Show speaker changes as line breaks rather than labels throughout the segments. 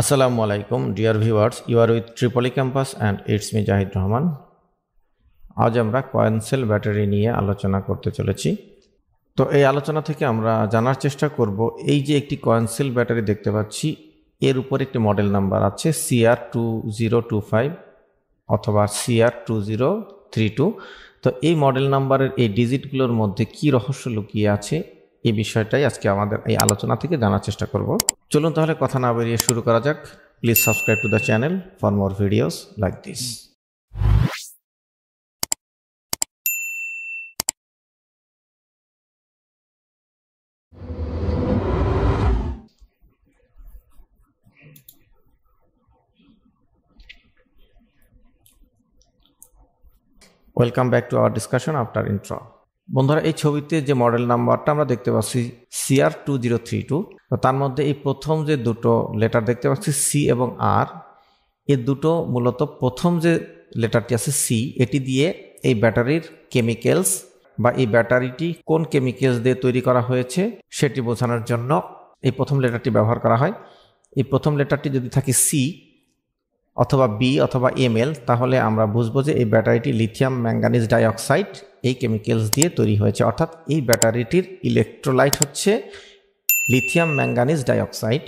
Assalamu alaikum, dear viewers. You are with Tripoli Campus and it's me Zahid Rahman. আজ আমরা coin sell battery নিয়ে আলোচনা করতে চলেছি। তো এই আলোচনা থেকে আমরা জানার চেষ্টা করব এই যে একটি কয়েন সেল ব্যাটারি দেখতে পাচ্ছি এর উপর একটি মডেল নাম্বার আছে CR2025 অথবা CR2032। তো এই মডেল নাম্বারের এই ডিজিটগুলোর মধ্যে কি রহস্য লুকিয়ে আছে এই বিষয়টাই আজকে আমাদের এই আলোচনা থেকে জানার চেষ্টা করব। চলুন তাহলে কথা না বেরিয়ে শুরু করা যাক। Please subscribe to the channel for more videos like this. Welcome back to our discussion after intro. বন্ধুরা, এই ছবিতে যে মডেল নাম্বারটা আমরা দেখতে পাচ্ছি CR2032, তো তার মধ্যে এই প্রথম যে দুটো লেটার দেখতে পাচ্ছি সি এবং আর, এই দুটো মূলত প্রথম যে লেটারটি আছে সি, এটি দিয়ে এই ব্যাটারির কেমিক্যালস বা এই ব্যাটারিটি কোন কেমিক্যালস দিয়ে তৈরি করা হয়েছে সেটি বোঝানোর জন্য এই প্রথম লেটারটি ব্যবহার করা হয়। এই প্রথম লেটারটি যদি থাকে সি অথবা বি অথবা এমএল, তাহলে আমরা বুঝবো যে এই ব্যাটারিটি লিথিয়াম ম্যাঙ্গানিজ ডাইঅক্সাইড এই কেমিক্যালস দিয়ে তৈরি হয়েছে, অর্থাৎ এই ব্যাটারিটির ইলেকট্রোলাইট হচ্ছে লিথিয়াম ম্যাঙ্গানিজ ডাইঅক্সাইড।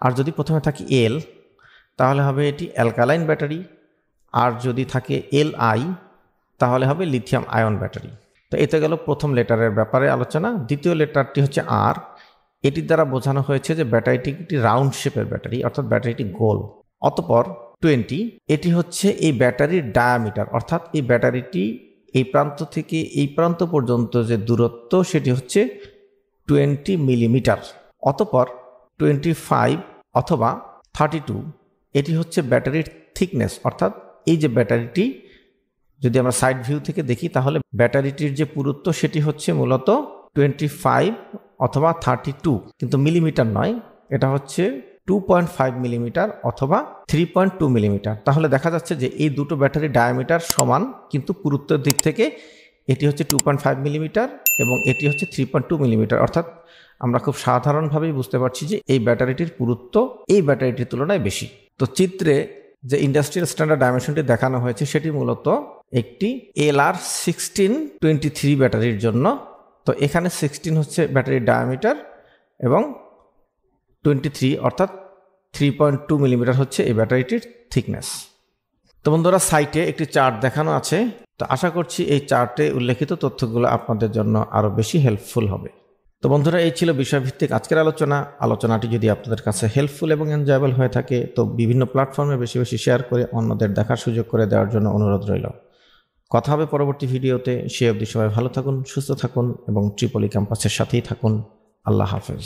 আর যদি প্রথমে থাকে এল, তাহলে হবে এটি অ্যালকালাইন ব্যাটারি, আর যদি থাকে LI তাহলে হবে লিথিয়াম আয়ন ব্যাটারি। তো এতে গেল প্রথম লেটারের ব্যাপারে আলোচনা। দ্বিতীয় লেটারটি হচ্ছে আর, এটির দ্বারা বোঝানো হয়েছে যে ব্যাটারিটি একটি রাউন্ড শেপের ব্যাটারি, অর্থাৎ ব্যাটারিটি গোল। অতঃপর 20, এটি হচ্ছে এই ব্যাটারির ডায়ামিটার, অর্থাৎ এই ব্যাটারিটি এই প্রান্ত থেকে এই প্রান্ত পর্যন্ত যে দূরত্ব সেটি হচ্ছে 20 মিলিমিটার। অতঃপর 25 অথবা 32, এটি হচ্ছে ব্যাটারির থিকনেস, অর্থাৎ এই যে ব্যাটারিটি যদি আমরা সাইড ভিউ থেকে দেখি তাহলে ব্যাটারিটির যে পুরুত্ব সেটি হচ্ছে মূলত 25 অথবা 32, কিন্তু মিলিমিটার নয়, এটা হচ্ছে 2.5 মিলিমিটার অথবা 3.2 মিলিমিটার। তাহলে দেখা যাচ্ছে যে এই দুটো ব্যাটারির ডায়ামিটার সমান, কিন্তু পুরুত্বের দিক থেকে এটি হচ্ছে 2.5 মিলিমিটার এবং এটি হচ্ছে 3.2 মিলিমিটার। অর্থাৎ আমরা খুব সাধারণভাবেই বুঝতে পারছি যে এই ব্যাটারিটির পুরুত্ব এই ব্যাটারিটির তুলনায় বেশি। তো চিত্রে যে ইন্ডাস্ট্রিয়াল স্ট্যান্ডার্ড ডাইমেনশনটি দেখানো হয়েছে সেটি মূলত একটি LR1623 ব্যাটারির জন্য। তো এখানে 16 হচ্ছে ব্যাটারির ডায়ামিটার এবং 23 অর্থাৎ 3.2 মিলিমিটার হচ্ছে এই ব্যাটারিটির থিকনেস। তো বন্ধুরা, সাইটে একটি চার্ট দেখানো আছে। তো আশা করছি এই চার্টে উল্লেখিত তথ্যগুলো আপনাদের জন্য আরও বেশি হেল্পফুল হবে। তো বন্ধুরা, এই ছিল বিষয়ভিত্তিক আজকের আলোচনাটি যদি আপনাদের কাছে হেল্পফুল এবং এনজয়েবল হয়ে থাকে তো বিভিন্ন প্ল্যাটফর্মে বেশি বেশি শেয়ার করে অন্যদের দেখার সুযোগ করে দেওয়ার জন্য অনুরোধ রইল। কথা হবে পরবর্তী ভিডিওতে। সে অবধি সবাই ভালো থাকুন, সুস্থ থাকুন এবং ট্রিপলি ক্যাম্পাসের সাথেই থাকুন। আল্লাহ হাফেজ।